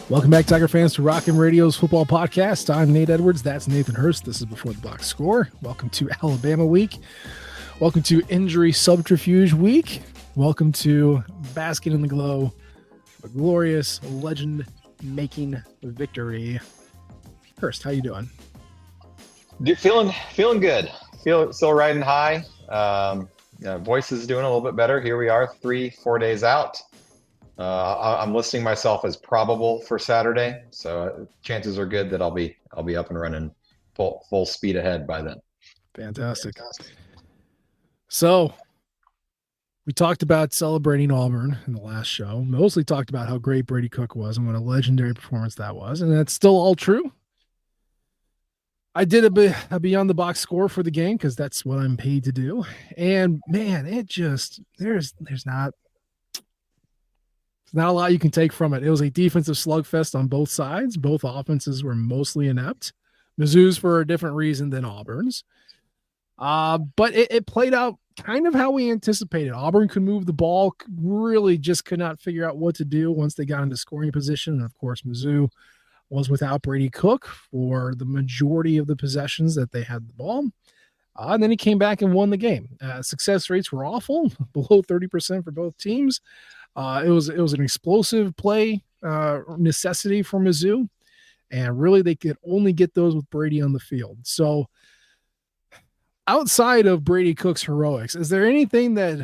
Welcome back, Tiger fans, to Rockin' Radio's football podcast. I'm Nate Edwards. That's Nathan Hurst. This is Before the Box Score. Welcome to Alabama week. Welcome to Injury Subterfuge week. Welcome to Basking in the Glow, a glorious, legend-making victory. Hurst, how you doing? Feeling good. Still riding high. Voice is doing a little bit better. Here we are, 3-4 days out. I'm listing myself as probable for Saturday, so chances are good that I'll be up and running full speed ahead by then. Fantastic. So we talked about celebrating Auburn in the last show. Mostly talked about how great Brady Cook was and what a legendary performance that was, and that's still all true. I did a beyond the box score for the game because that's what I'm paid to do, and man, it just there's not a lot you can take from it. It was a defensive slugfest on both sides. Both offenses were mostly inept. Mizzou's for a different reason than Auburn's. But it played out kind of how we anticipated. Auburn could move the ball, really just could not figure out what to do once they got into scoring position. And of course, Mizzou was without Brady Cook for the majority of the possessions that they had the ball. And then he came back and won the game. Success rates were awful, below 30% for both teams. It was an explosive play necessity for Mizzou, and really they could only get those with Brady on the field. So outside of Brady Cook's heroics, is there anything that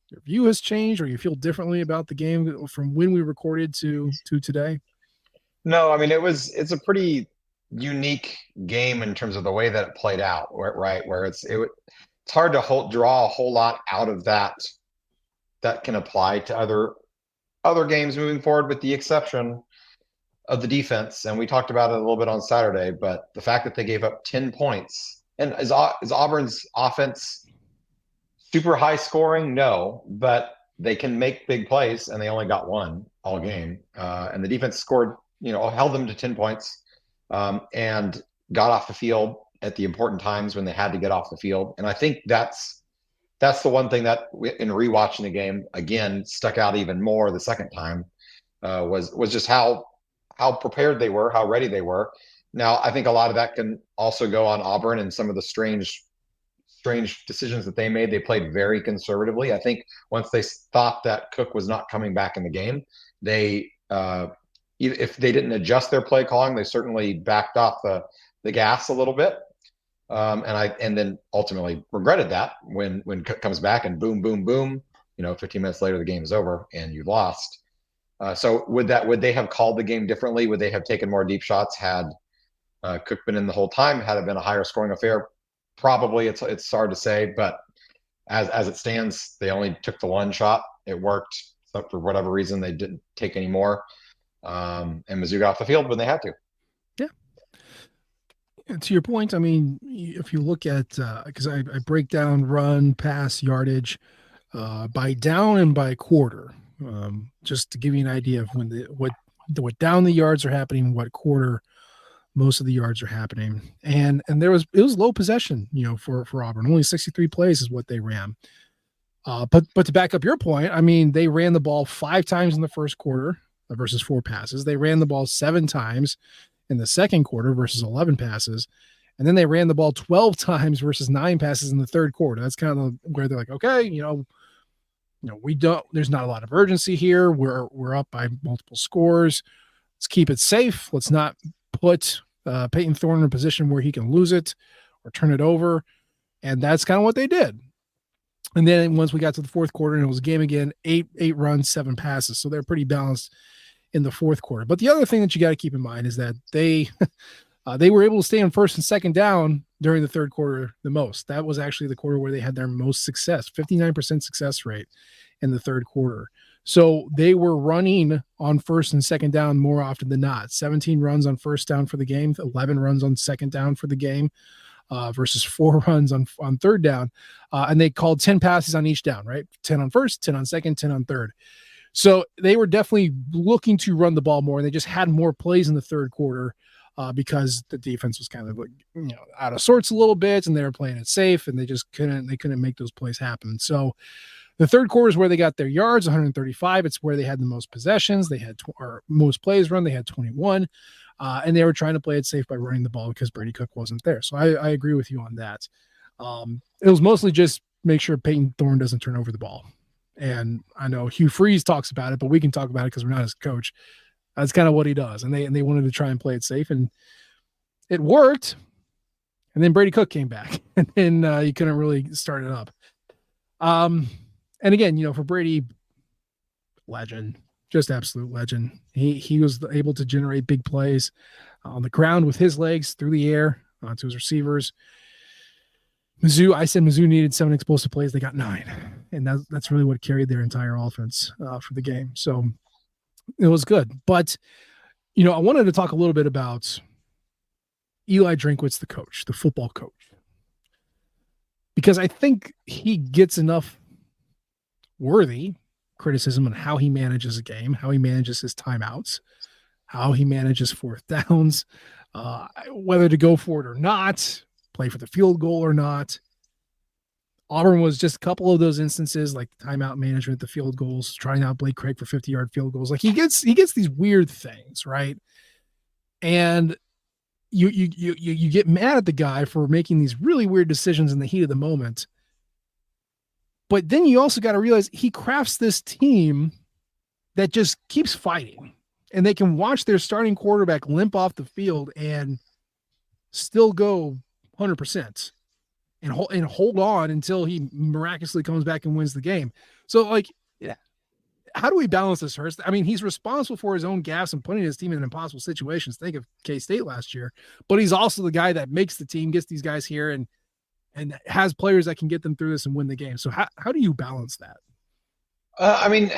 your view has changed or you feel differently about the game from when we recorded to today? No, I mean, it's a pretty unique game in terms of the way that it played out, right? Where it's hard to draw a whole lot out of that can apply to other games moving forward, with the exception of the defense. And we talked about it a little bit on Saturday, but the fact that they gave up 10 points. And is Auburn's offense super high scoring? No, but they can make big plays, and they only got one all game. And the defense scored, held them to 10 points, and got off the field at the important times when they had to get off the field. And I think that's the one thing that in rewatching the game again stuck out even more the second time, was just how prepared they were, how ready they were. Now, I think a lot of that can also go on Auburn and some of the strange decisions that they made. They played very conservatively. I think once they thought that Cook was not coming back in the game, they if they didn't adjust their play calling, they certainly backed off the gas a little bit. And then ultimately regretted that when Cook comes back and boom, 15 minutes later, the game is over and you lost. So would they have called the game differently? Would they have taken more deep shots had Cook been in the whole time? Had it been a higher scoring affair? Probably. It's hard to say, but as it stands, they only took the one shot. It worked. So for whatever reason, they didn't take any more. And Mizzou got off the field when they had to. Yeah. To your point, I mean, if you look at, because I break down run, pass, yardage by down and by quarter, just to give you an idea of what down the yards are happening, what quarter most of the yards are happening, and it was low possession, for Auburn. Only 63 plays is what they ran. But to back up your point, I mean, they ran the ball 5 times in the first quarter versus 4 passes. They ran the ball 7 times in the second quarter versus 11 passes. And then they ran the ball 12 times versus 9 passes in the third quarter. That's kind of where they're like, okay, there's not a lot of urgency here. We're up by multiple scores. Let's keep it safe. Let's not put Peyton Thorne in a position where he can lose it or turn it over. And that's kind of what they did. And then once we got to the fourth quarter and it was a game again, 8 runs, 7 passes. So they're pretty balanced in the fourth quarter. But the other thing that you got to keep in mind is that they were able to stay on first and second down during the third quarter the most. That was actually the quarter where they had their most success, 59% success rate in the third quarter. So they were running on first and second down more often than not. 17 runs on first down for the game, 11 runs on second down for the game, versus 4 runs on third down. And they called 10 passes on each down, right? 10 on first, 10 on second, 10 on third. So they were definitely looking to run the ball more, and they just had more plays in the third quarter because the defense was kind of out of sorts a little bit, and they were playing it safe, and they just couldn't make those plays happen. So The third quarter is where they got their yards, 135. It's where they had the most possessions. They had most plays run. They had 21. And they were trying to play it safe by running the ball because Brady Cook wasn't there. So I agree with you on that. It was mostly just make sure Peyton Thorne doesn't turn over the ball. And I know Hugh Freeze talks about it, but we can talk about it because we're not his coach. That's kind of what he does. And they wanted to try and play it safe, and it worked. And then Brady Cook came back, and then he couldn't really start it up. And again, for Brady, legend, just absolute legend. He was able to generate big plays on the ground with his legs, through the air, to his receivers. I said Mizzou needed 7 explosive plays. They got 9. And that's really what carried their entire offense for the game. So it was good. But, I wanted to talk a little bit about Eli Drinkwitz, the coach, the football coach, because I think he gets enough worthy criticism on how he manages a game, how he manages his timeouts, how he manages fourth downs, whether to go for it or not, play for the field goal or not. Auburn was just a couple of those instances, like the timeout management, the field goals, trying out Blake Craig for 50-yard field goals. Like he gets these weird things, right? And you get mad at the guy for making these really weird decisions in the heat of the moment. But then you also got to realize he crafts this team that just keeps fighting, and they can watch their starting quarterback limp off the field and still go 100% and hold on until he miraculously comes back and wins the game. So, how do we balance this, Hurst? I mean, he's responsible for his own gaffes and putting his team in impossible situations. Think of K-State last year, but he's also the guy that makes the team, gets these guys here, and has players that can get them through this and win the game. So how do you balance that? I mean,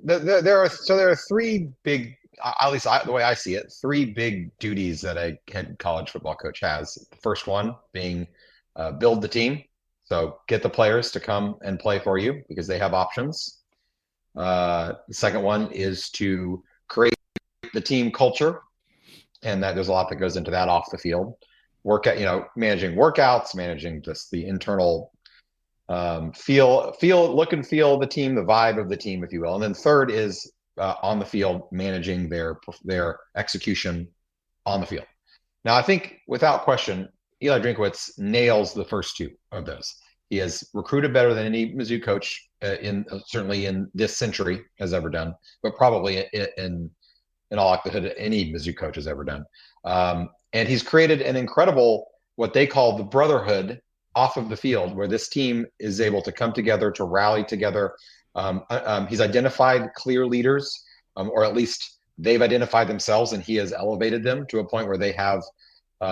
there are 3 big, at least the way I see it, 3 big duties that a head college football coach has. The first one being build the team. So get the players to come and play for you because they have options. The second one is to create the team culture, and that there's a lot that goes into that off the field. Managing workouts, managing just the internal look and feel of the team, the vibe of the team, if you will. And then third is on the field, managing their execution on the field. Now, I think without question, Eli Drinkwitz nails the first 2 of those. He has recruited better than any Mizzou coach certainly in this century has ever done, but probably in all likelihood any Mizzou coach has ever done. And he's created an incredible, what they call the brotherhood off of the field, where this team is able to come together, to rally together. He's identified clear leaders, or at least they've identified themselves, and he has elevated them to a point where they have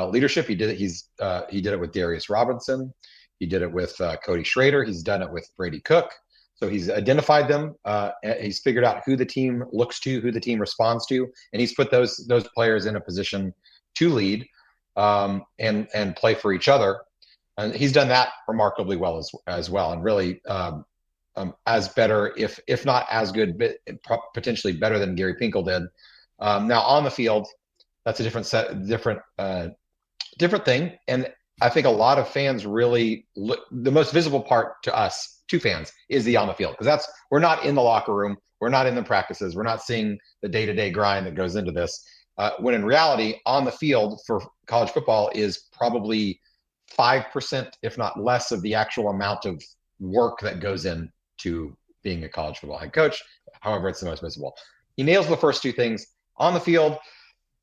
leadership. He did it with Darius Robinson. He did it with Cody Schrader. He's done it with Brady Cook. So he's identified them. He's figured out who the team looks to, who the team responds to, and he's put those players in a position to lead and play for each other. And he's done that remarkably well as well, and really as better, if not as good, but potentially better than Gary Pinkel did. Now on the field, that's a different thing. And I think a lot of fans really the most visible part to us, to fans, is the on the field, because we're not in the locker room, we're not in the practices, we're not seeing the day-to-day grind that goes into this. When in reality, on the field for college football is probably 5%, if not less, of the actual amount of work that goes into being a college football head coach. However, it's the most visible. He nails the first 2 things. On the field,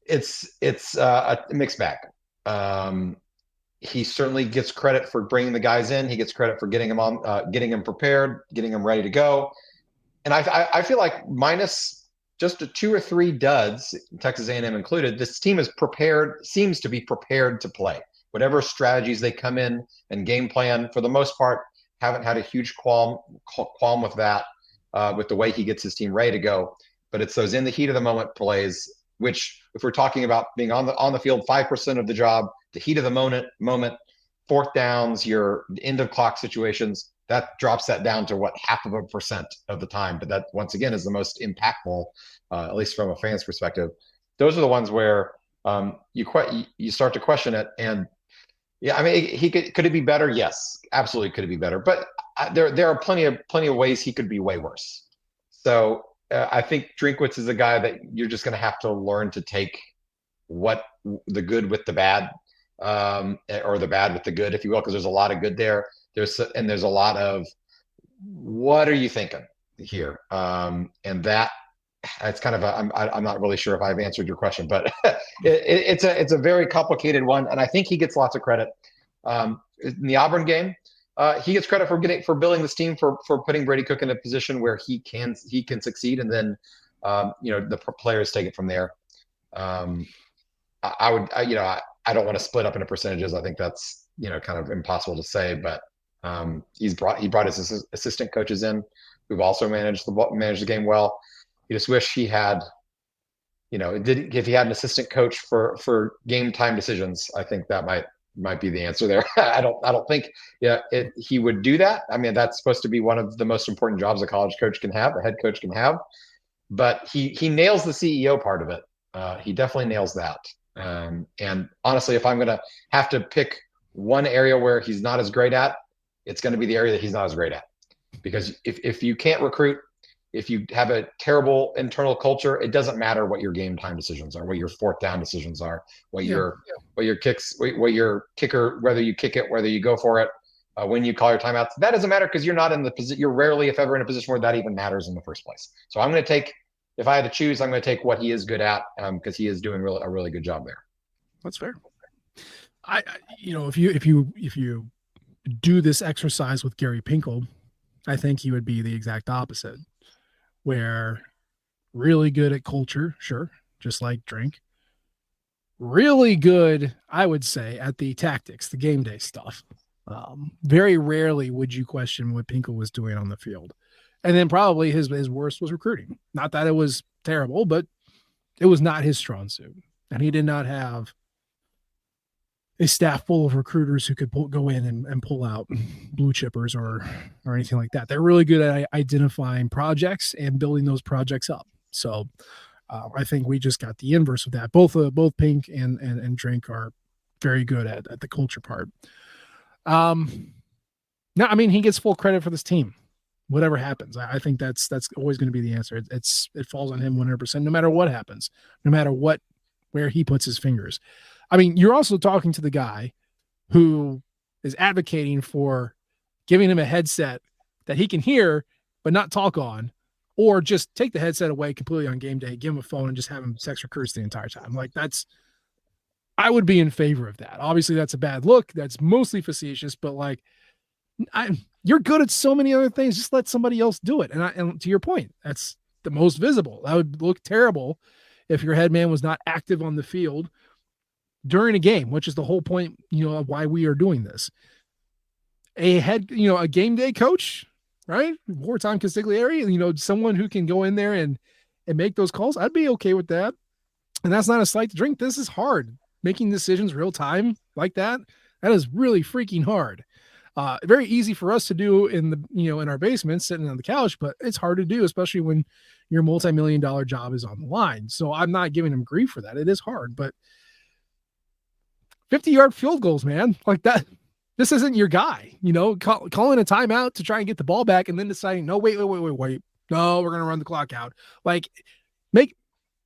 it's a mixed bag. He certainly gets credit for bringing the guys in. He gets credit for getting them prepared, getting them ready to go. And I feel like minus just 2 or 3 duds, Texas A&M included, this team seems to be prepared to play. Whatever strategies they come in and game plan, for the most part, haven't had a huge qualm with that, with the way he gets his team ready to go. But it's those in the heat of the moment plays, which, if we're talking about being on the field 5% of the job, the heat of the moment, fourth downs, your end of clock situations, that drops that down to 0.5% of the time. But that, once again, is the most impactful, at least from a fan's perspective. Those are the ones where you start to question it. And yeah, I mean, could it be better? Yes, absolutely, could it be better? But there are plenty of ways he could be way worse. So I think Drinkwitz is a guy that you're just going to have to learn to take what the good with the bad, or the bad with the good, if you will, because there's a lot of good there. There's a lot of what are you thinking here, and that it's kind of I'm not really sure if I've answered your question, but it's a very complicated one, and I think he gets lots of credit. In the Auburn game, he gets credit for building this team, for putting Brady Cook in a position where he can succeed, and then the players take it from there. I don't want to split up into percentages. I think that's kind of impossible to say, but he brought his assistant coaches in, who've also managed the game well. You just wish he had, if he had an assistant coach for game time decisions. I think that might be the answer there. I don't think he would do that. I mean, that's supposed to be one of the most important jobs a college coach can have, a head coach can have. But he nails the CEO part of it. He definitely nails that. And honestly, if I'm going to have to pick one area where he's not as great at, it's going to be the area that he's not as great at. Because if you can't recruit, if you have a terrible internal culture, it doesn't matter what your game time decisions are, what your fourth down decisions are, what your kicker, whether you kick it, whether you go for it, when you call your timeouts. That doesn't matter because you're not in the position. You're rarely, if ever, in a position where that even matters in the first place. So I'm going to take, if I had to choose, I'm going to take what he is good at, because he is doing a really good job there. That's fair. If you do this exercise with Gary Pinkel, I think he would be the exact opposite, where really good at culture, sure, just like Drink. Really good, I would say, at the tactics, the game day stuff. Very rarely would you question what Pinkel was doing on the field. And then probably his worst was recruiting. Not that it was terrible, but it was not his strong suit. And he did not have a staff full of recruiters who could go in and pull out blue chippers or anything like that. They're really good at identifying projects and building those projects up. So I think we just got the inverse of that. Both Pink and Drink are very good at the culture part. No, I mean, he gets full credit for this team. Whatever happens, I think that's always going to be the answer. It falls on him 100%, no matter what happens, no matter where he puts his fingers. I mean, you're also talking to the guy who is advocating for giving him a headset that he can hear but not talk on, or just take the headset away completely on game day, give him a phone, and just have him text recruits the entire time. Like, I would be in favor of that. Obviously, that's a bad look. That's mostly facetious, but like, you're good at so many other things. Just let somebody else do it. And to your point, that's the most visible. That would look terrible if your head man was not active on the field during a game, which is the whole point, of why we are doing this. A game day coach, right? Wartime consigliere, someone who can go in there and make those calls. I'd be okay with that. And that's not a slight to Drink. This is hard. Making decisions real time like that is really freaking hard. Very easy for us to do in our basement, sitting on the couch, but it's hard to do, especially when your multi-million-dollar job is on the line. So I'm not giving him grief for that. It is hard, but 50-yard field goals, man, like that. This isn't your guy, calling a timeout to try and get the ball back and then deciding, no, wait. No, we're going to run the clock out. Like, make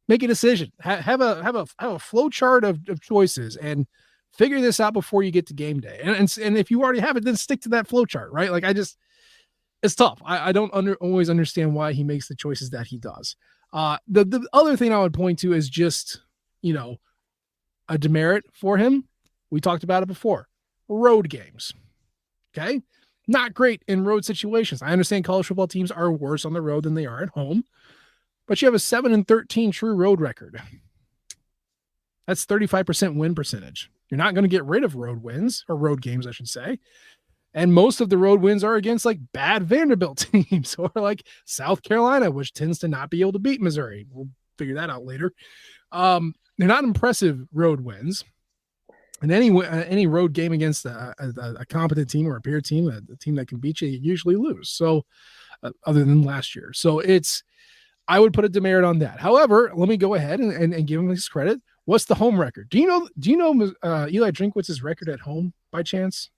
a decision, have a flow chart of choices and figure this out before you get to game day. And if you already have it, then stick to that flow chart, right? Like, it's tough. I don't always understand why he makes the choices that he does. The other thing I would point to is just, a demerit for him. We talked about it before. Road games. Okay. Not great in road situations. I understand college football teams are worse on the road than they are at home, but you have a 7-13 true road record. That's 35% win percentage. You're not going to get rid of road wins, or road games, I should say. And most of the road wins are against like bad Vanderbilt teams or like South Carolina, which tends to not be able to beat Missouri. We'll figure that out later. They're not impressive road wins. And any road game against a competent team or a peer team, a team that can beat you usually lose. So other than last year. So I would put a demerit on that. However, let me go ahead and give him his credit. What's the home record? Do you know Eli Drinkwitz's record at home by chance?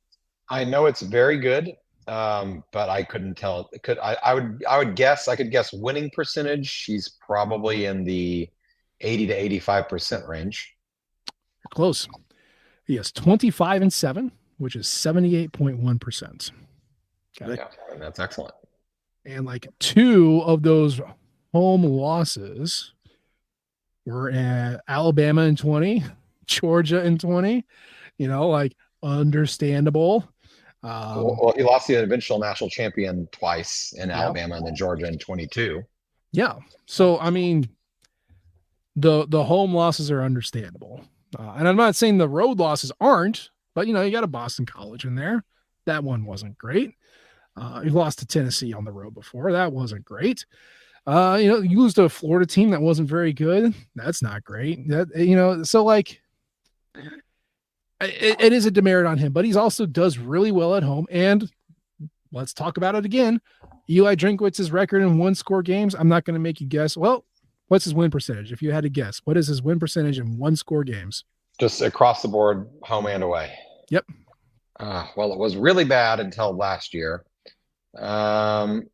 I know it's very good. but I couldn't tell. I could guess winning percentage. She's probably in the 80 to 85% range. Close. He has 25-7, which is 78.1%. Got it. Yeah, that's excellent. And like 2 of those home losses were at Alabama in 20, Georgia in 20, like understandable. Well, he lost the eventual national champion twice in Yeah. Alabama and then Georgia in 22. Yeah. So, I mean, the home losses are understandable. And I'm not saying the road losses aren't, but, you got a Boston College in there. That one wasn't great. You lost to Tennessee on the road before. That wasn't great. You lose to a Florida team that wasn't very good. That's not great. So like it is a demerit on him, but he's also does really well at home. And let's talk about it again. Eli Drinkwitz's record in 1-score games. I'm not going to make you guess. Well, what's his win percentage? If you had to guess, what is his win percentage in 1-score games? Just across the board, home and away. Yep. Well, it was really bad until last year. I'm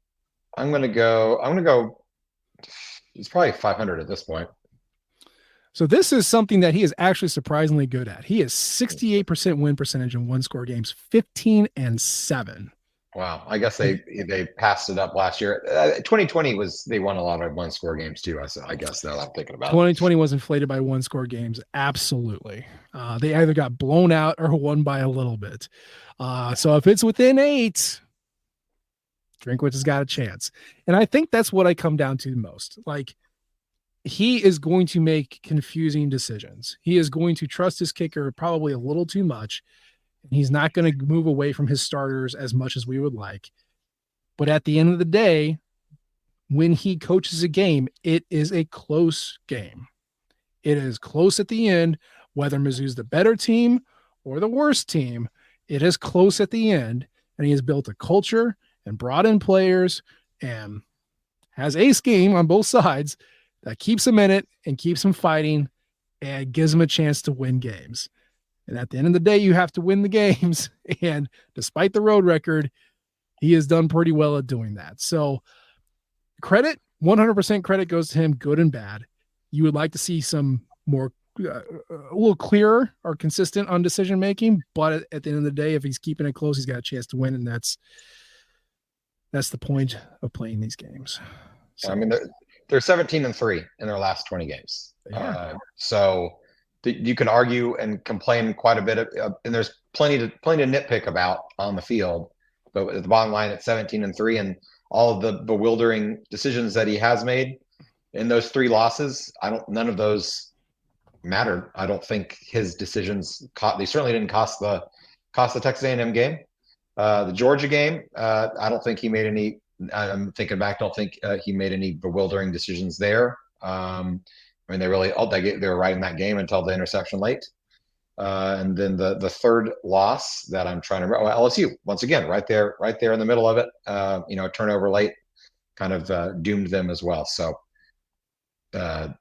gonna go. It's probably 500 at this point. So this is something that he is actually surprisingly good at. He is 68% win percentage in 1-score games, 15-7. Wow, I guess they passed it up last year. 2020 they won a lot of 1-score games too. I guess now I'm thinking about 2020 was inflated by 1-score games. Absolutely, they either got blown out or won by a little bit. So if it's within 8, Drinkwitz has got a chance, and I think that's what I come down to most. Like, he is going to make confusing decisions. He is going to trust his kicker probably a little too much. He's not going to move away from his starters as much as we would like. But at the end of the day, when he coaches a game, it is a close game. It is close at the end, whether Mizzou's the better team or the worst team. It is close at the end, and he has built a culture and brought in players and has a scheme on both sides that keeps him in it and keeps him fighting and gives him a chance to win games. And at the end of the day, you have to win the games. And despite the road record, he has done pretty well at doing that. So credit, 100% credit goes to him, good and bad. You would like to see some more, a little clearer or consistent on decision making. But at the end of the day, if he's keeping it close, he's got a chance to win. And that's the point of playing these games. So, I mean, they're 17-3 in their last 20 games. So you can argue and complain quite a bit, and there's plenty to nitpick about on the field. But at the bottom line, it's 17-3, and all of the bewildering decisions that he has made in those 3 losses, none of those mattered. I don't think his decisions they certainly didn't cost the Texas A&M game. The Georgia game, I don't think he made any. I'm thinking back. Don't think he made any bewildering decisions there. I mean, they were right in that game until the interception late. And then the third loss that I'm trying to LSU once again right there in the middle of it. A turnover late kind of doomed them as well. So you can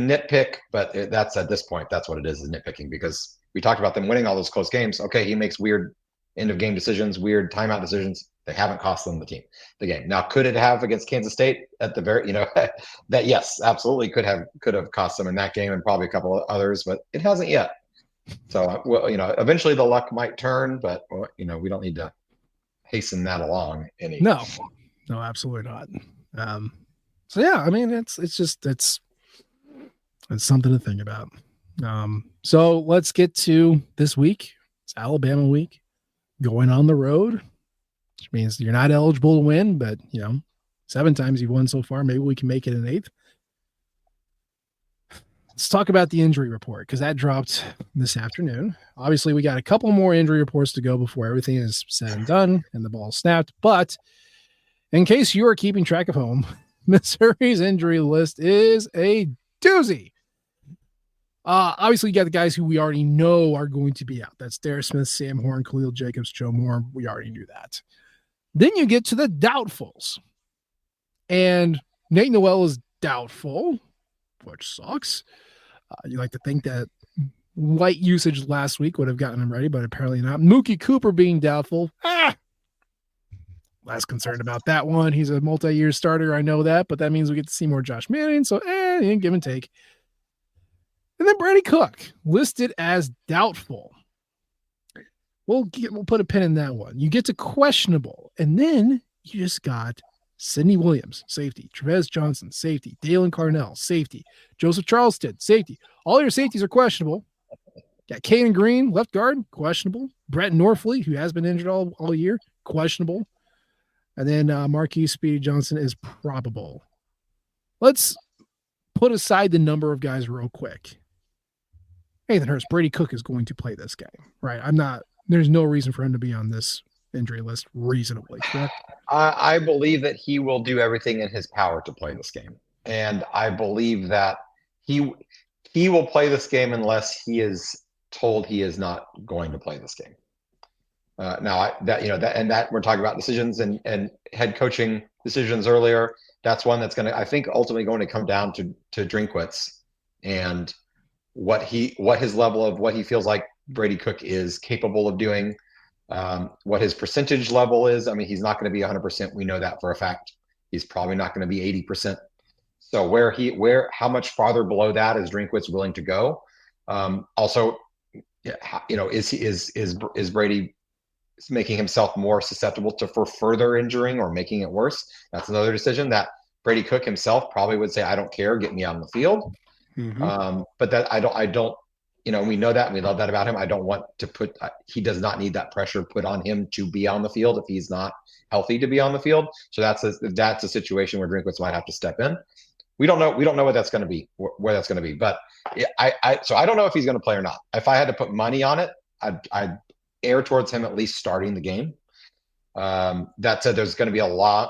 nitpick, but that's at this point that's what it is nitpicking, because we talked about them winning all those close games. Okay, he makes weird end of game decisions, weird timeout decisions. They haven't cost them the game. Now, could it have against Kansas State at the very, that yes, absolutely could have cost them in that game and probably a couple of others, but it hasn't yet. So, eventually the luck might turn, but we don't need to hasten that along. No, absolutely not. So yeah, I mean, it's something to think about. So let's get to this week. It's Alabama week, going on the road, which means you're not eligible to win, but 7 times you've won so far. Maybe we can make it an 8th. Let's talk about the injury report, because that dropped this afternoon. Obviously, we got a couple more injury reports to go before everything is said and done and the ball snapped. But in case you are keeping track of home, Missouri's injury list is a doozy. Obviously, you got the guys who we already know are going to be out. That's Darius Smith, Sam Horn, Khalil Jacobs, Joe Moore. We already knew that. Then you get to the doubtfuls. And Nate Noel is doubtful, which sucks. You like to think that light usage last week would have gotten him ready, but apparently not. Mookie Cooper being doubtful. Less concerned about that one. He's a multi-year starter. I know that, but that means we get to see more Josh Manning. So, give and take. And then Brady Cook listed as doubtful. We'll put a pin in that one. You get to questionable, and then you just got Sidney Williams, safety. Trevez Johnson, safety. Dalen Carnell, safety. Joseph Charleston, safety. All your safeties are questionable. Got Caden Green, left guard, questionable. Brett Norfleet, who has been injured all year, questionable. And then Marquise Speedy Johnson is probable. Let's put aside the number of guys real quick. Nathan Hurst, Brady Cook is going to play this game, right? There's no reason for him to be on this injury list reasonably, correct? I believe that he will do everything in his power to play this game. And I believe that he will play this game unless he is told he is not going to play this game. That we're talking about decisions and head coaching decisions earlier. That's one that's going to, I think, ultimately going to come down to Drinkwitz and what his level of what he feels like Brady Cook is capable of doing, what his percentage level is. I mean, he's not going to be 100%. We know that for a fact. He's probably not going to be 80%. So how much farther below that is Drinkwitz willing to go? Also, is Brady making himself more susceptible for further injuring or making it worse? That's another decision that Brady Cook himself probably would say, I don't care, get me on the field. Mm-hmm. But that I don't, we know that and we love that about him. I don't want to he does not need that pressure put on him to be on the field if he's not healthy to be on the field. So that's a situation where Drinkwitz might have to step in. We don't know what that's going to be, where that's going to be. But so I don't know if he's going to play or not. If I had to put money on it, I'd err towards him at least starting the game. That said, there's going to be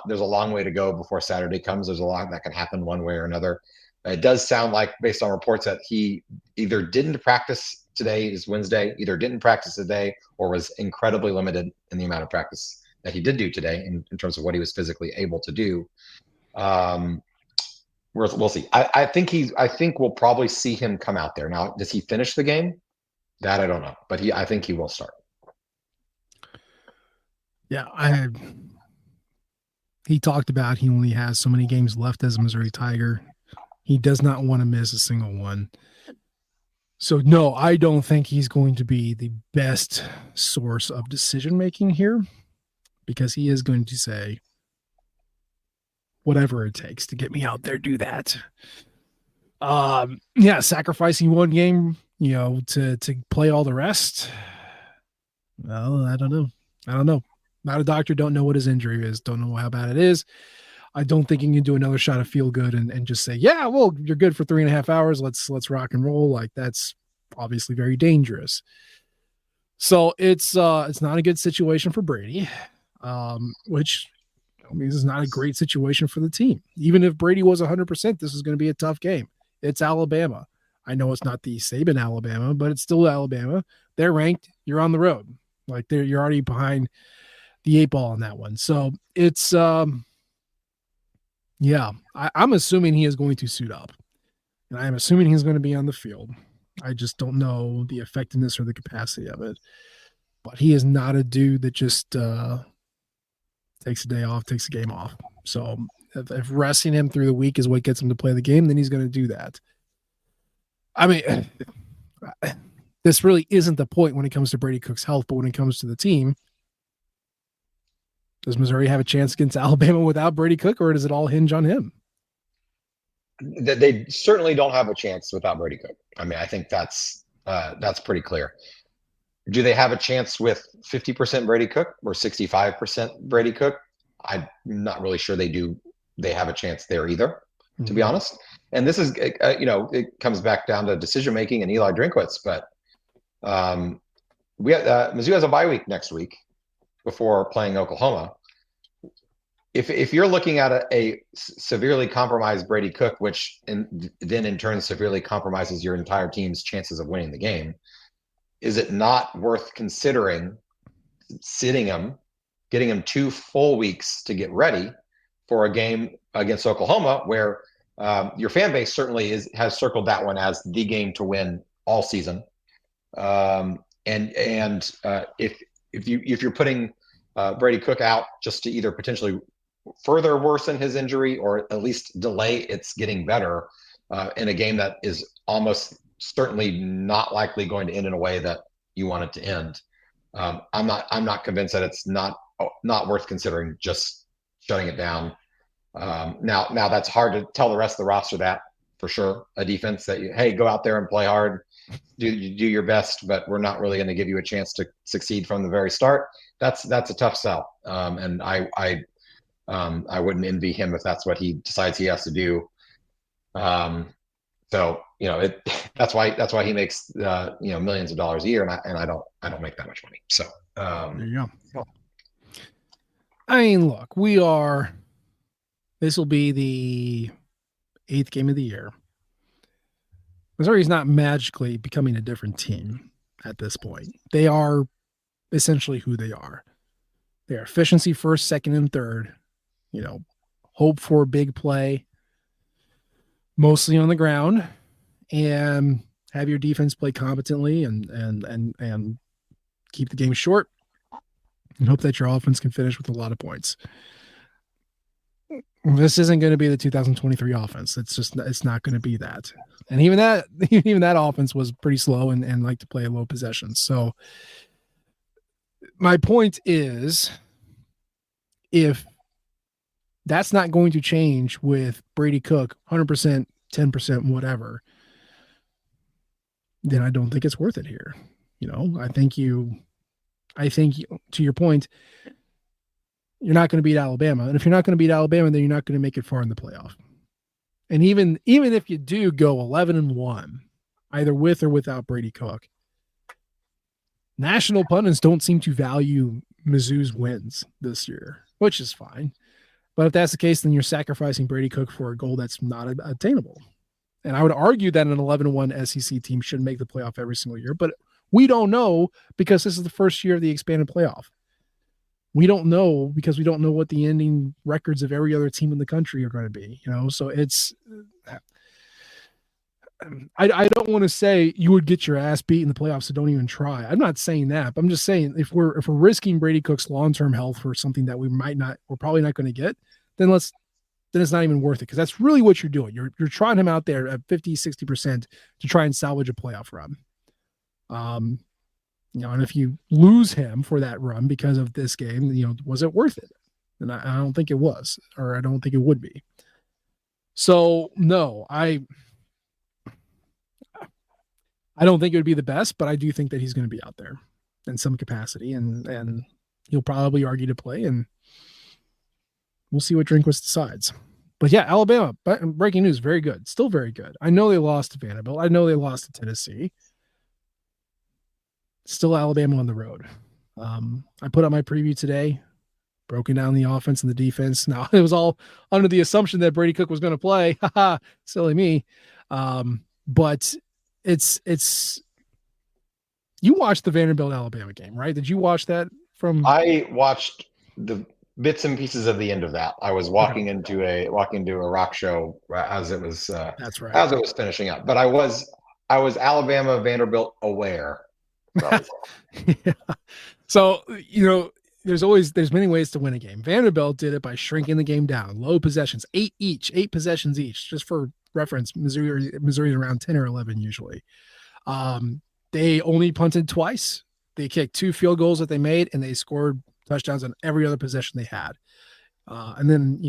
there's a long way to go before Saturday comes. There's a lot that can happen one way or another. It does sound like, based on reports, that he either didn't practice today, is Wednesday, either didn't practice today or was incredibly limited in the amount of practice that he did do today in terms of what he was physically able to do. We'll see. I think we'll probably see him come out there. Now, does he finish the game? That I don't know, but I think he will start. Yeah, he talked about he only has so many games left as a Missouri Tiger. He does not want to miss a single one. So, no, I don't think he's going to be the best source of decision-making here because he is going to say, whatever it takes to get me out there, do that. Sacrificing one game, to play all the rest. Well, I don't know. Not a doctor, don't know what his injury is, don't know how bad it is. I don't think you can do another shot of feel good and just say, yeah, well, you're good for 3.5 hours. Let's rock and roll. Like, that's obviously very dangerous. So it's not a good situation for Brady, which means it's not a great situation for the team. Even if Brady was 100%, this is going to be a tough game. It's Alabama. I know it's not the Saban Alabama, but it's still Alabama. They're ranked. You're on the road. Like, you're already behind the 8 ball on that one. So it's I'm assuming he is going to suit up, and I'm assuming he's going to be on the field. I just don't know the effectiveness or the capacity of it, but he is not a dude that just takes a day off, takes a game off. So if resting him through the week is what gets him to play the game, then he's going to do that. I mean, this really isn't the point when it comes to Brady Cook's health, but when it comes to the team, does Missouri have a chance against Alabama without Brady Cook, or does it all hinge on him? They certainly don't have a chance without Brady Cook. I mean, I think that's pretty clear. Do they have a chance with 50% Brady Cook or 65% Brady Cook? I'm not really sure they do. They have a chance there either, to be honest. And this is, it comes back down to decision making and Eli Drinkwitz. But Mizzou has a bye week next week before playing Oklahoma. If you're looking at a severely compromised Brady Cook, which then in turn severely compromises your entire team's chances of winning the game, is it not worth considering sitting him, getting him 2 full weeks to get ready for a game against Oklahoma, where your fan base certainly has circled that one as the game to win all season. If you're putting Brady Cook out just to either potentially further worsen his injury or at least delay its getting better in a game that is almost certainly not likely going to end in a way that you want it to end. I'm not convinced that it's not worth considering just shutting it down. Now that's hard to tell the rest of the roster that for sure. A defense that hey, go out there and play hard, do your best, but we're not really going to give you a chance to succeed from the very start. That's a tough sell, and I wouldn't envy him if that's what he decides he has to do. So that's why he makes millions of dollars a year, and I don't make that much money. So there you go. I mean, look, this will be the 8th game of the year. Missouri's not magically becoming a different team at this point. They are essentially who they are. They're efficiency first, second, and third. Hope for a big play, mostly on the ground, and have your defense play competently and keep the game short, and hope that your offense can finish with a lot of points. This isn't going to be the 2023 offense. It's not going to be that. And even that offense was pretty slow and liked to play low possessions. So my point is, if that's not going to change with Brady Cook 100%, 10%, whatever, then I don't think it's worth it here. I think to your point, you're not going to beat Alabama. And if you're not going to beat Alabama, then you're not going to make it far in the playoff. And even if you do go 11-1, either with or without Brady Cook, national pundits don't seem to value Mizzou's wins this year, which is fine. But if that's the case, then you're sacrificing Brady Cook for a goal that's not attainable. And I would argue that an 11-1 SEC team should make the playoff every single year, but we don't know because this is the first year of the expanded playoff. We don't know because we don't know what the ending records of every other team in the country are going to be, so it's, I don't want to say you would get your ass beat in the playoffs, so don't even try. I'm not saying that, but I'm just saying if we're risking Brady Cook's long-term health for something that we're probably not going to get, then it's not even worth it. Cause that's really what you're doing. You're trying him out there at 50, 60% to try and salvage a playoff run. And if you lose him for that run because of this game, was it worth it? And I don't think it was, or I don't think it would be. So no, I don't think it would be the best, but I do think that he's going to be out there in some capacity, and he'll probably argue to play, and we'll see what Drinkwitz decides. But yeah, Alabama, breaking news, very good. Still very good. I know they lost to Vanderbilt. I know they lost to Tennessee. Still Alabama on the road. I put out my preview today, broken down the offense and the defense. Now, it was all under the assumption that Brady Cook was going to play. Haha, silly me. But it's you watched the Vanderbilt Alabama game, right? Did you watch that from? I watched the bits and pieces of the end of that. I was walking into a rock show as it was That's right. as it was finishing up. But I was Alabama Vanderbilt aware. Yeah. So, there's many ways to win a game. Vanderbilt did it by shrinking the game down, low possessions, 8 possessions each. Just for reference, Missouri's around 10 or 11 usually. They only punted twice. They kicked 2 field goals that they made, and they scored touchdowns on every other possession they had. And then,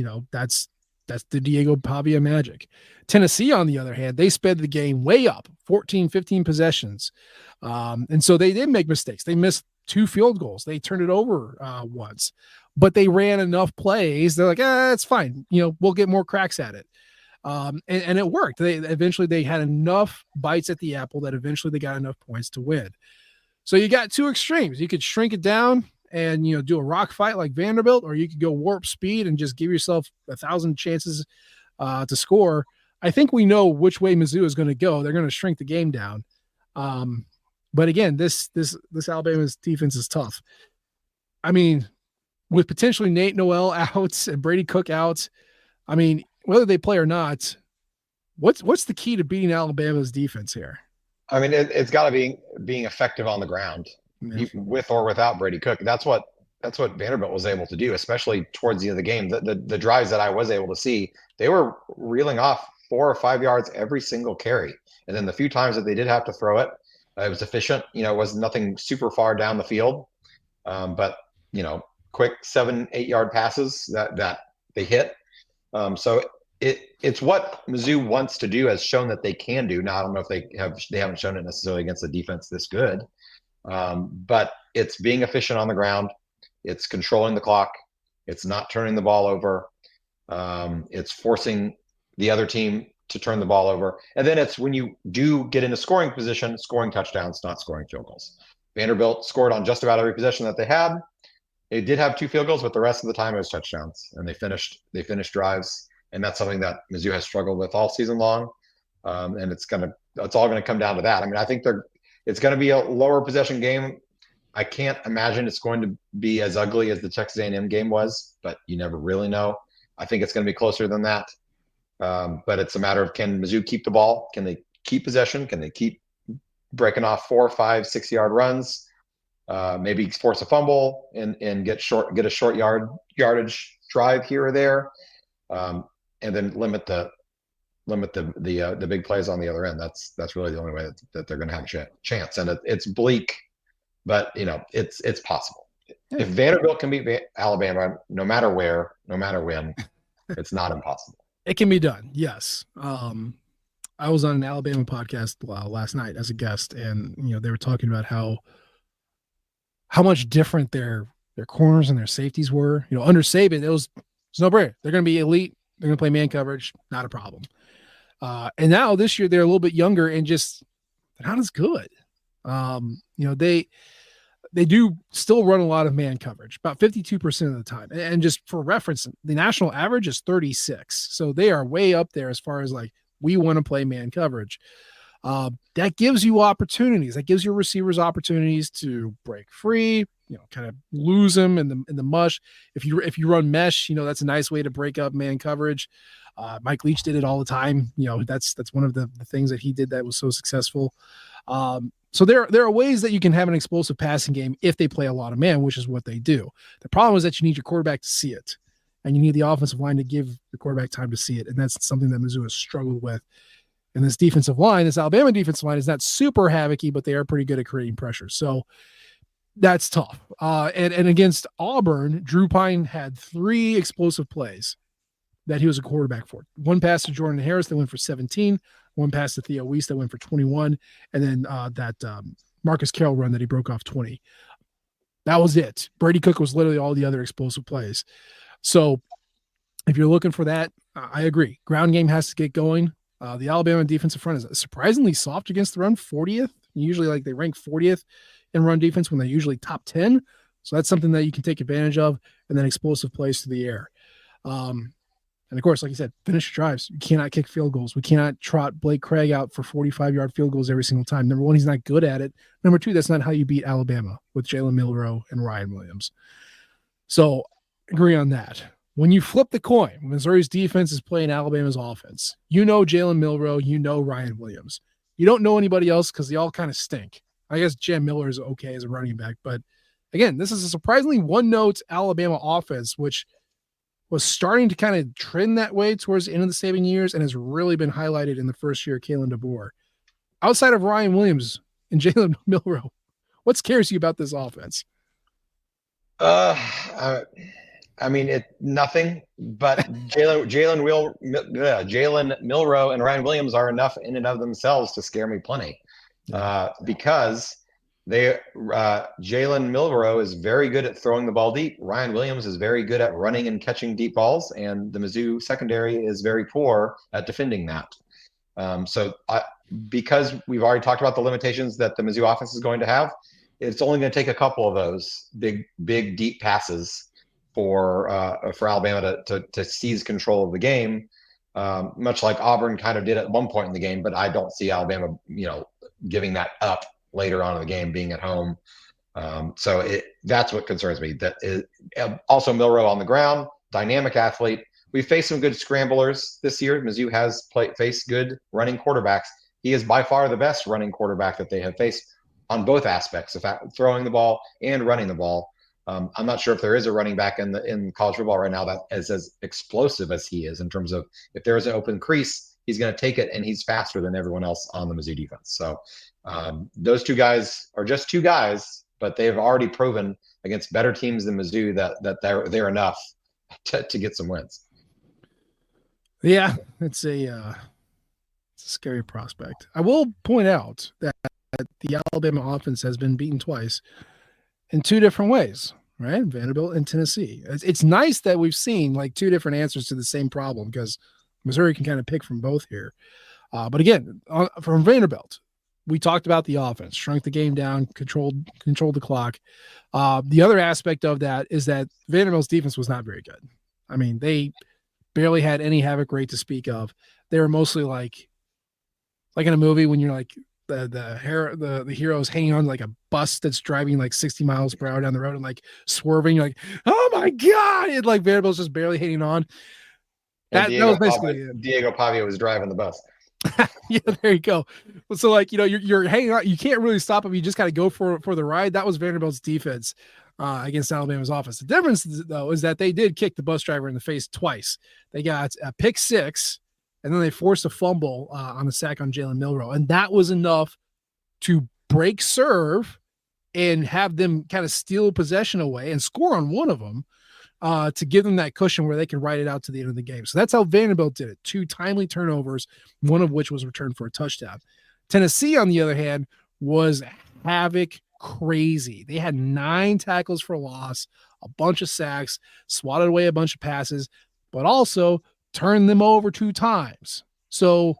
that's the Diego Pavia magic. Tennessee, on the other hand, they sped the game way up, 14, 15 possessions. And so they did make mistakes. They missed 2 field goals. They turned it over once, but they ran enough plays. They're like, it's fine. We'll get more cracks at it. And it worked. Eventually they had enough bites at the apple that eventually they got enough points to win. So you got 2 extremes. You could shrink it down and, do a rock fight like Vanderbilt, or you could go warp speed and just give yourself 1,000 chances to score. I think we know which way Mizzou is going to go. They're going to shrink the game down. But again, this Alabama's defense is tough. I mean, with potentially Nate Noel out and Brady Cook out, I mean, whether they play or not, what's the key to beating Alabama's defense here? I mean, it's got to be being effective on the ground, Yeah. with or without Brady Cook. That's what Vanderbilt was able to do, especially towards the end of the game. The drives that I was able to see, they were reeling off 4 or 5 yards every single carry, and then the few times that they did have to throw it, it was efficient. It was nothing super far down the field, but quick 7, 8 yard passes that they hit. So it's what Mizzou wants to do, has shown that they can do. Now I don't know if they haven't shown it necessarily against a defense this good, but it's being efficient on the ground, it's controlling the clock, it's not turning the ball over, it's forcing the other team to turn the ball over, and then it's when you do get into scoring position, scoring touchdowns, not scoring field goals. Vanderbilt scored on just about every possession that they had. They did have 2 field goals, but the rest of the time it was touchdowns, and they finished drives, and that's something that Mizzou has struggled with all season long. And it's all gonna come down to that. I mean, I think it's gonna be a lower possession game. I can't imagine it's going to be as ugly as the Texas A&M game was, but you never really know. I think it's going to be closer than that. But it's a matter of, can Mizzou keep the ball? Can they keep possession? Can they keep breaking off 4, 5, 6 yard runs? Maybe force a fumble and get a short yardage drive here or there, and then limit the big plays on the other end. That's really the only way that they're going to have a chance. And it's bleak, but it's possible. Yeah. If Vanderbilt can beat Alabama, no matter where, no matter when, it's not impossible. It can be done. Yes. I was on an Alabama podcast last night as a guest, and they were talking about how much different their corners and their safeties were. Under Saban, there's no brainer. They're going to be elite. They're going to play man coverage, not a problem. And now this year they're a little bit younger and just they're not as good. They do still run a lot of man coverage, about 52% of the time. And just for reference, the national average is 36. So they are way up there as far as like, we want to play man coverage. That gives you opportunities. That gives your receivers opportunities to break free, kind of lose them in the mush. If you run mesh, that's a nice way to break up man coverage. Mike Leach did it all the time. That's one of the things that he did that was so successful. So there are ways that you can have an explosive passing game if they play a lot of man, which is what they do. The problem is that you need your quarterback to see it, and you need the offensive line to give the quarterback time to see it, and that's something that Mizzou has struggled with. And this defensive line, this Alabama defensive line, is not super havocy, but they are pretty good at creating pressure. So that's tough. And against Auburn, Drew Pine had 3 explosive plays that he was a quarterback for. One pass to Jordan Harris that went for 17, one pass to Theo Weiss that went for 21, and then that Marcus Carroll run that he broke off 20. That was it. Brady Cook was literally all the other explosive plays. So if you're looking for that, I agree. Ground game has to get going. The Alabama defensive front is surprisingly soft against the run, 40th. Usually they rank 40th in run defense when they're usually top 10. So that's something that you can take advantage of, and then explosive plays to the air. And of course, like you said, finish drives. You cannot kick field goals. We cannot trot Blake Craig out for 45-yard field goals every single time. Number one, he's not good at it. Number two, that's not how you beat Alabama with Jalen Milroe and Ryan Williams. So agree on that. When you flip the coin, Missouri's defense is playing Alabama's offense. Jalen Milroe, Ryan Williams. You don't know anybody else because they all kind of stink. I guess Jam Miller is okay as a running back. But again, this is a surprisingly one-note Alabama offense, which was starting to kind of trend that way towards the end of the Saban years and has really been highlighted in the first year of Kalen DeBoer. Outside of Ryan Williams and Jalen Milroe, what scares you about this offense? Nothing. But Jalen Milroe and Ryan Williams are enough in and of themselves to scare me plenty, because Jalen Milroe is very good at throwing the ball deep. Ryan Williams is very good at running and catching deep balls, and the Mizzou secondary is very poor at defending that. Because we've already talked about the limitations that the Mizzou offense is going to have, it's only going to take a couple of those big deep passes for Alabama to seize control of the game, much like Auburn kind of did at one point in the game. But I don't see Alabama, giving that up later on in the game, being at home. That's what concerns me. Also Milroe on the ground, dynamic athlete. We faced some good scramblers this year. Mizzou has faced good running quarterbacks. he is by far the best running quarterback that they have faced on both aspects, of throwing the ball and running the ball. I'm not sure if there is a running back in college football right now that is as explosive as he is, in terms of if there is an open crease, he's going to take it, and he's faster than everyone else on the Mizzou defense. So those two guys are just two guys, but they have already proven against better teams than Mizzou that they're enough to get some wins. Yeah, it's a scary prospect. I will point out that the Alabama offense has been beaten twice in two different ways, right? Vanderbilt and Tennessee. It's nice that we've seen like two different answers to the same problem, because Missouri can kind of pick from both here. But again, from Vanderbilt, we talked about the offense, shrunk the game down, controlled the clock. The other aspect of that is that Vanderbilt's defense was not very good. I mean, they barely had any havoc rate to speak of. They were mostly like in a movie when you're like the hero's hanging on like a bus that's driving like 60 miles per hour down the road and like swerving. You're like, oh my God. And like Vanderbilt's just barely hanging on. That was basically Diego Pavia was driving the bus. Yeah, there you go. So like, you're hanging out. You can't really stop them. You just got to go for the ride. That was Vanderbilt's defense against Alabama's offense. The difference, though, is that they did kick the bus driver in the face twice. They got a pick six, and then they forced a fumble on a sack on Jalen Milroe. And that was enough to break serve and have them kind of steal possession away and score on one of them to give them that cushion where they can ride it out to the end of the game. So that's how Vanderbilt did it. Two timely turnovers, one of which was returned for a touchdown. Tennessee, on the other hand, was havoc crazy. They had 9 tackles for loss, a bunch of sacks, swatted away a bunch of passes, but also turned them over 2 times. So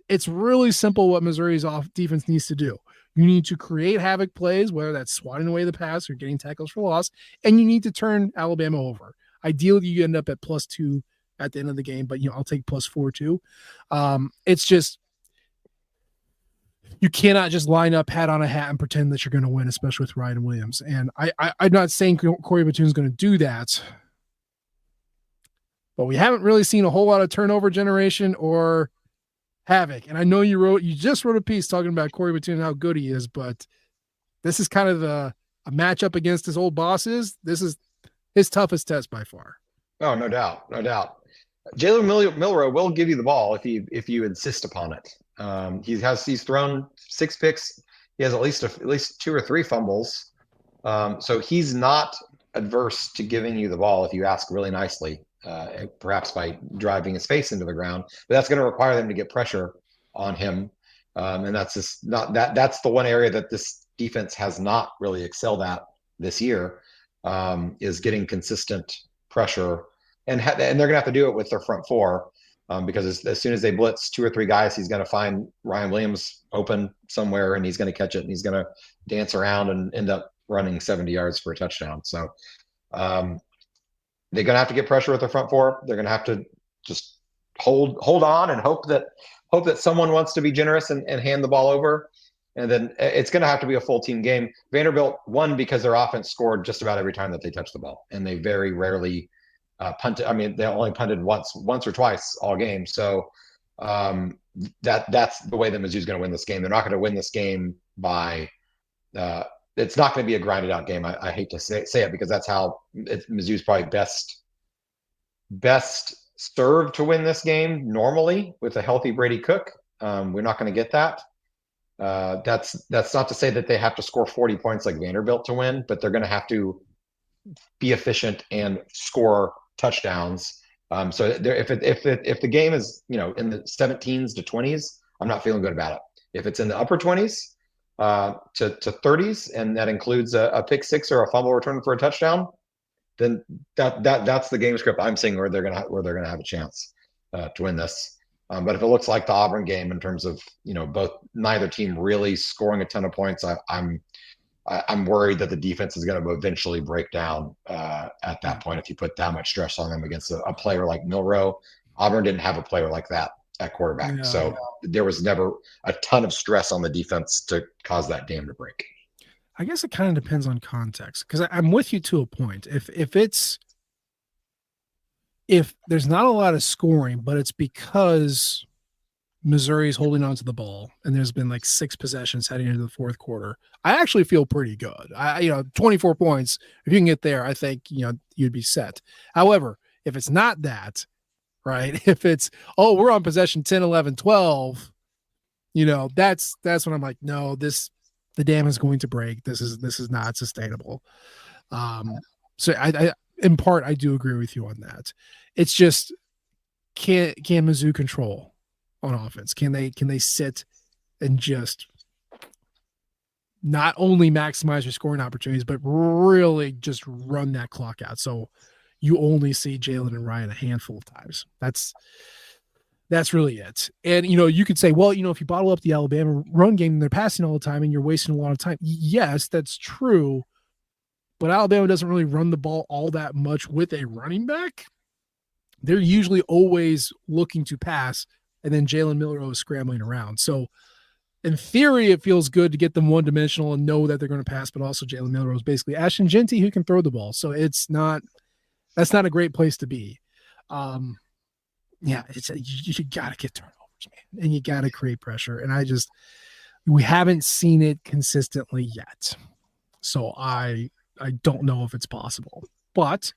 it's really simple what Missouri's defense needs to do. You need to create havoc plays, whether that's swatting away the pass or getting tackles for loss, and you need to turn Alabama over. Ideally, you end up at +2 at the end of the game, but I'll take +4 too. It's just, you cannot just line up hat on a hat and pretend that you're going to win, especially with Ryan Williams. And I'm not saying Corey Batoon's going to do that, but we haven't really seen a whole lot of turnover generation or havoc. And I know you just wrote a piece talking about Corey Batoon and how good he is, but this is kind of a matchup against his old bosses. This is his toughest test by far. Oh, no doubt. Jalen Milroe will give you the ball if you insist upon it. He's thrown 6 picks. He has at least 2 or 3 fumbles. So he's not adverse to giving you the ball if you ask really nicely, perhaps by driving his face into the ground. But that's going to require them to get pressure on him, and that's just not that. That's the one area that this defense has not really excelled at this year, is getting consistent pressure, and they're going to have to do it with their front 4. Because as soon as they blitz 2 or 3 guys, he's going to find Ryan Williams open somewhere, and he's going to catch it, and he's going to dance around and end up running 70 yards for a touchdown. So they're going to have to get pressure with the front 4. They're going to have to just hold on and hope that someone wants to be generous and hand the ball over. And then it's going to have to be a full team game. Vanderbilt won because their offense scored just about every time that they touched the ball, and they very rarely punted. I mean, they only punted once or twice all game. So that's the way that Mizzou's going to win this game. They're not going to win this game by it's not going to be a grinded out game. I hate to say it, because that's how Mizzou's probably best served to win this game normally with a healthy Brady Cook. We're not going to get that. That's not to say that they have to score 40 points like Vanderbilt to win, but they're going to have to be efficient and score touchdowns. So if the game is in the 17s to 20s, I'm not feeling good about it. If it's in the upper 20s to 30s, and that includes a pick 6 or a fumble return for a touchdown, then that's the game script I'm seeing where they're gonna have a chance to win this. But if it looks like the Auburn game in terms of neither team really scoring a ton of points, I'm worried that the defense is going to eventually break down at that point if you put that much stress on them against a player like Milroe. Auburn didn't have a player like that at quarterback, so there was never a ton of stress on the defense to cause that dam to break. I guess it kind of depends on context, because I'm with you to a point. If there's not a lot of scoring, but it's because Missouri's holding on to the ball, and there's been like 6 possessions heading into the fourth quarter, I actually feel pretty good. 24 points, if you can get there, I think, you'd be set. However, if it's not that, right? If it's, we're on possession 10, 11, 12, that's when I'm like, no, the dam is going to break. This is not sustainable. So I in part, I do agree with you on that. It's just, can Mizzou control on offense? Can they sit and just not only maximize your scoring opportunities, but really just run that clock out? So you only see Jalen and Ryan a handful of times. That's really it. And, you could say, well, if you bottle up the Alabama run game, they're passing all the time and you're wasting a lot of time. Yes, that's true. But Alabama doesn't really run the ball all that much with a running back. They're usually always looking to pass, and then Jalen Milroe is scrambling around. So in theory, it feels good to get them one-dimensional and know that they're going to pass, but also Jalen Milroe is basically Ashton Genty who can throw the ball. So that's not a great place to be. You got to get turnovers, man, and you got to create pressure. And we haven't seen it consistently yet. So I don't know if it's possible, but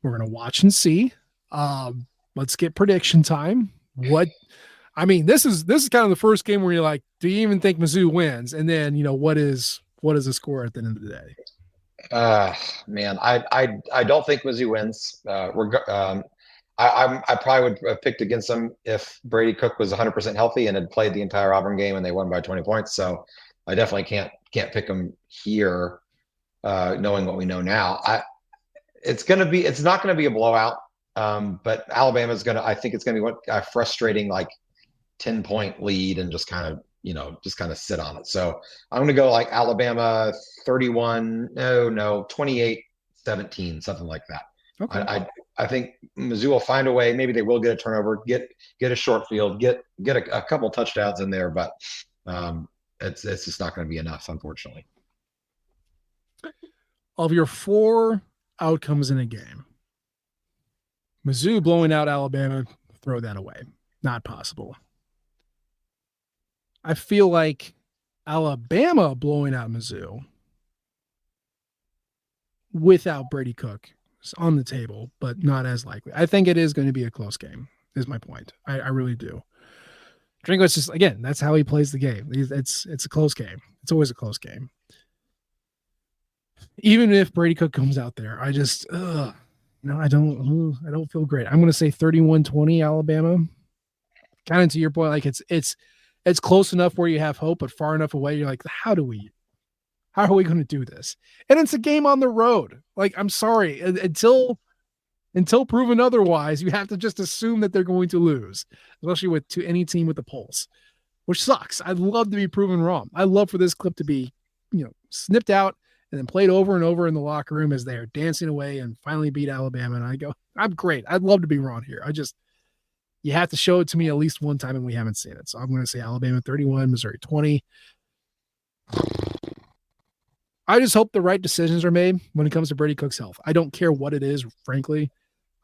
we're going to watch and see. Let's get prediction time. This is kind of the first game where you're like, do you even think Mizzou wins? And then, what is the score at the end of the day? Man, I don't think Mizzou wins. I probably would have picked against them if Brady Cook was 100% healthy and had played the entire Auburn game and they won by 20 points. So I definitely can't pick them here, knowing what we know now. It's not going to be a blowout. But Alabama's I think it's going to be a frustrating, 10-point lead and just kind of sit on it. So I'm going to go Alabama 31, 28-17, something like that. Okay. I think Mizzou will find a way. Maybe they will get a turnover, get a short field, get a couple touchdowns in there, but it's just not going to be enough, unfortunately. Of your 4 outcomes in a game, Mizzou blowing out Alabama, throw that away. Not possible. I feel like Alabama blowing out Mizzou without Brady Cook is on the table, but not as likely. I think it is going to be a close game, is my point. I really do. Drinkwitz just, again, that's how he plays the game. It's a close game. It's always a close game. Even if Brady Cook comes out there, I just, I don't feel great. I'm going to say 31-20 Alabama. Kind of to your point, it's close enough where you have hope, but far enough away you're like, how are we going to do this? And it's a game on the road. I'm sorry, until proven otherwise, you have to just assume that they're going to lose, especially to any team with a pulse, which sucks. I'd love to be proven wrong. I love for this clip to be, snipped out and then played over and over in the locker room as they're dancing away and finally beat Alabama. And I go, I'm great. I'd love to be wrong here. You have to show it to me at least one time, and we haven't seen it. So I'm going to say Alabama 31, Missouri 20. I just hope the right decisions are made when it comes to Brady Cook's health. I don't care what it is, frankly.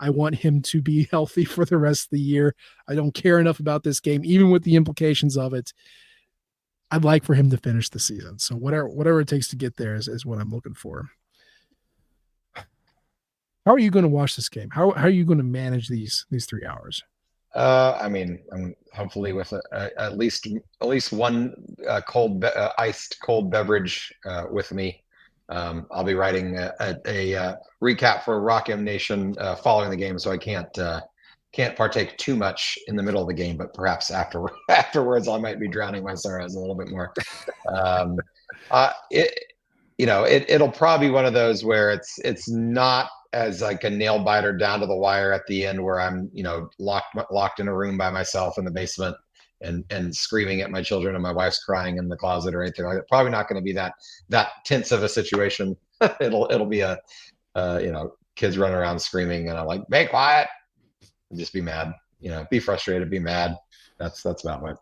I want him to be healthy for the rest of the year. I don't care enough about this game, even with the implications of it. I'd like for him to finish the season. So whatever it takes to get there is what I'm looking for. How are you going to watch this game? How are you going to manage these 3 hours? I'm hopefully with at least one iced cold beverage with me. I'll be writing a recap for Rock M Nation following the game, so I can't partake too much in the middle of the game, but perhaps afterwards I might be drowning my sorrows a little bit more. It'll probably be one of those where it's not as a nail biter down to the wire at the end where I'm locked in a room by myself in the basement and screaming at my children and my wife's crying in the closet or anything like that. Probably not going to be that tense of a situation. It'll be kids running around screaming and I'm like, be quiet. Just be mad, be frustrated, be mad. That's about what,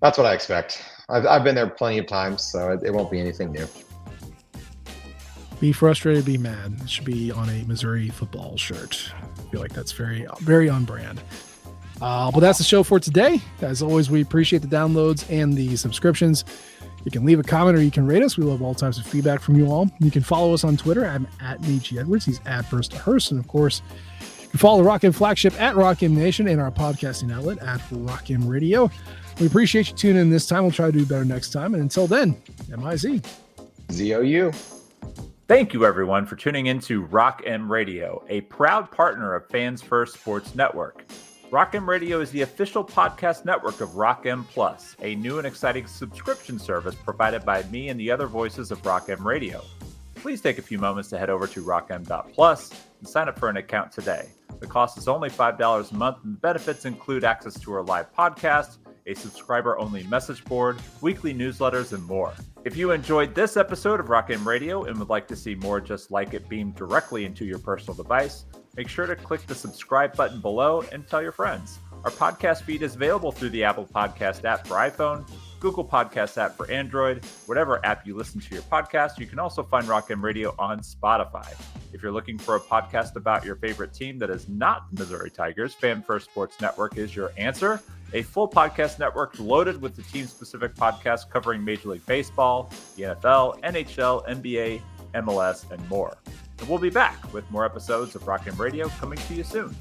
that's what I expect. I've been there plenty of times, so it won't be anything new. Be frustrated, be mad. It should be on a Missouri football shirt. I feel like that's very, very on brand. But that's the show for today. As always, we appreciate the downloads and the subscriptions. You can leave a comment or you can rate us. We love all types of feedback from you all. You can follow us on Twitter. I'm at Nietzsche Edwards. He's at First to Hearst. And of course, you can follow the Rock M flagship at Rock M Nation and our podcasting outlet at Rock M Radio. We appreciate you tuning in this time. We'll try to do better next time. And until then, MIZ. ZOU. Thank you, everyone, for tuning in to Rock M Radio, a proud partner of Fans First Sports Network. Rock M Radio is the official podcast network of Rock M Plus, a new and exciting subscription service provided by me and the other voices of Rock M Radio. Please take a few moments to head over to rockm.plus and sign up for an account today. The cost is only $5 a month, and the benefits include access to our live podcast, a subscriber-only message board, weekly newsletters, and more. If you enjoyed this episode of Rock M Radio and would like to see more just like it beamed directly into your personal device, make sure to click the subscribe button below and tell your friends. Our podcast feed is available through the Apple Podcast app for iPhone, Google Podcast app for Android, whatever app you listen to your podcast. You can also find Rock M Radio on Spotify. If you're looking for a podcast about your favorite team that is not the Missouri Tigers, Fan First Sports Network is your answer. A full podcast network loaded with the team-specific podcasts covering Major League Baseball, the NFL, NHL, NBA, MLS, and more. And we'll be back with more episodes of Rock M Radio coming to you soon.